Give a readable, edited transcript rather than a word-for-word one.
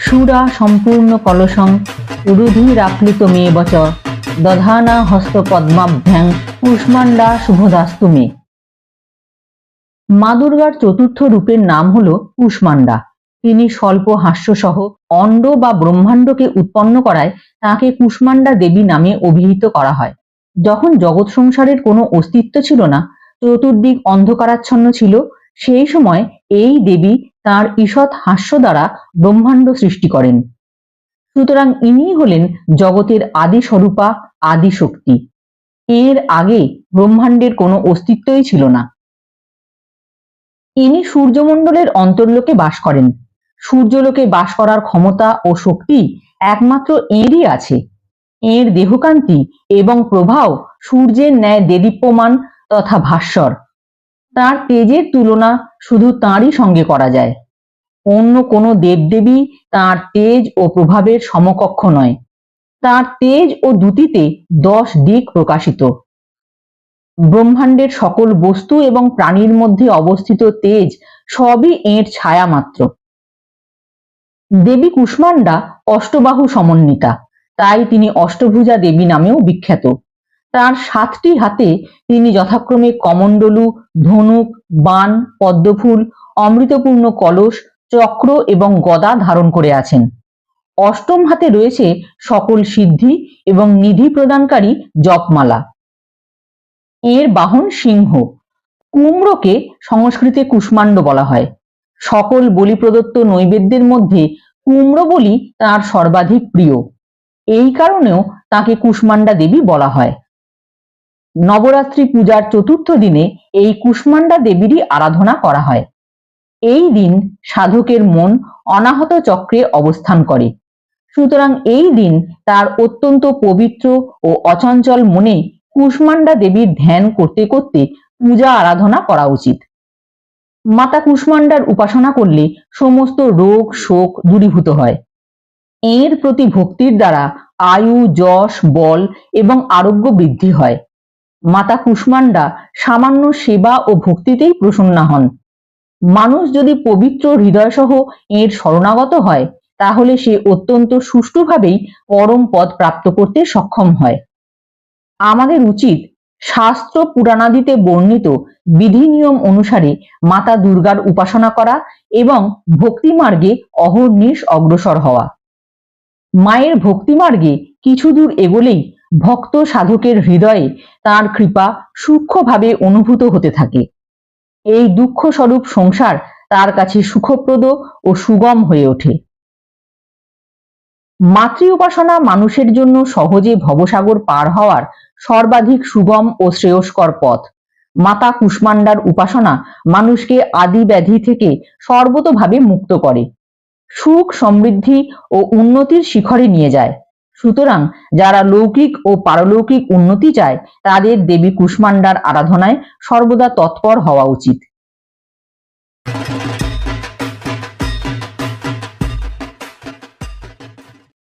সুরা সম্পূর্ণ কলসং রুধিরাপ্লুত মে বচ দধানা হস্ত পদ্মাভ্যাং কুষ্মান্ডা শুভদাস্তু মে। মা দুর্গার চতুর্থ রূপের নাম হল কুষ্মান্ডা। তিনি স্বল্প হাস্যসহ অণ্ড বা ব্রহ্মাণ্ডকে উৎপন্ন করায় তাকে কুষ্মান্ডা দেবী নামে অভিহিত করা হয়। যখন জগৎ সংসারের কোনো অস্তিত্ব ছিল না, চতুর্দিক অন্ধকারাচ্ছন্ন ছিল, সেই সময় এই দেবী তার ঈষৎ হাস্য দ্বারা ব্রহ্মাণ্ড সৃষ্টি করেন। সুতরাং ইনি হলেন জগতের আদি স্বরূপা, আদি শক্তি। এর আগে ব্রহ্মাণ্ডের কোনো অস্তিত্বই ছিল না। ইনি সূর্যমণ্ডলের অন্তর্লোকে বাস করেন। সূর্যলোকে বাস করার ক্ষমতা ও শক্তি একমাত্র এঁরই আছে। এর দেহকান্তি এবং প্রভাও সূর্যের ন্যায় দেদীপ্যমান তথা ভাস্বর। তার তেজের তুলনা শুধু তাঁরই সঙ্গে করা যায়। অন্য কোনো দেবদেবী তাঁর তেজ ও প্রভাবের সমকক্ষ নয়। তাঁর তেজ ও দ্যুতিতে 10 দিক প্রকাশিত। ব্রহ্মাণ্ডের সকল বস্তু এবং প্রাণীর মধ্যে অবস্থিত তেজ সবই এর ছায়া মাত্র। দেবী কুষ্মান্ডা অষ্টবাহু সমন্বিতা, তাই তিনি অষ্টভুজা দেবী নামেও বিখ্যাত। তার 7টি হাতে তিনি যথাক্রমে কমণ্ডলু, ধনুক, বাণ, পদ্মফুল, অমৃতপূর্ণ কলস, চক্র এবং গদা ধারণ করে আছেন। অষ্টম হাতে রয়েছে সকল সিদ্ধি এবং নিধি প্রদানকারী জপমালা। এর বাহন সিংহ। কুম্রকে সংস্কৃতে কুষ্মাণ্ড বলা হয়। সকল বলি প্রদত্ত নৈবেদ্যের মধ্যে কুম্র বলি তাঁর সর্বাধিক প্রিয়। এই কারণেও তাকে কুষ্মান্ডা দেবী বলা হয়। নবরাত্রি পূজার চতুর্থ দিনে এই কুষ্মান্ডা দেবীরই আরাধনা করা হয়। এই দিন সাধকের মন অনাহত চক্রে অবস্থান করে। সুতরাং এই দিন তার অত্যন্ত পবিত্র ও অচঞ্চল মনে কুষ্মান্ডা দেবীর ধ্যান করতে করতে পূজা আরাধনা করা উচিত। মাতা কুষ্মান্ডার উপাসনা করলে সমস্ত রোগ শোক দূরীভূত হয়। এর প্রতি ভক্তির দ্বারা আয়ু, যশ, বল এবং আরোগ্য বৃদ্ধি হয়। মাতা কুষ্মান্ডা সামান্য সেবা ও ভক্তিতেই প্রসন্না হন। মানুষ যদি পবিত্র হৃদয়সহ এর শরণাগত হয়, তাহলে সে অত্যন্ত সুষ্ঠুভাবেই পরম পদ প্রাপ্ত করতে সক্ষম হয়। আমাদের উচিত শাস্ত্র পুরাণাদিতে বর্ণিত বিধি নিয়ম অনুসারে মাতা দুর্গার উপাসনা করা এবং ভক্তিমার্গে অহর্নিশ অগ্রসর হওয়া। মায়ের ভক্তিমার্গে কিছু দূর এগোলেই ভক্ত সাধকের হৃদয়ে তার কৃপা সূক্ষ্মভাবে অনুভূত হতে থাকে। এই দুঃখ স্বরূপ সংসার তার কাছে সুখপ্রদ ও সুগম হয়ে ওঠে। মাতৃ উপাসনা মানুষের জন্য সহজে ভবসাগর পার হওয়ার সর্বাধিক সুগম ও শ্রেয়স্কর পথ। মাতা কুষ্মান্ডার উপাসনা মানুষকে আদি ব্যাধি থেকে সর্বতোভাবে মুক্ত করে, সুখ, সমৃদ্ধি ও উন্নতির শিখরে নিয়ে যায়। সুতরাং যারা লৌকিক ও পারলৌকিক উন্নতি চায়, তাদের দেবী কুষ্মান্ডার আরাধনায় সর্বদা তৎপর হওয়া উচিত।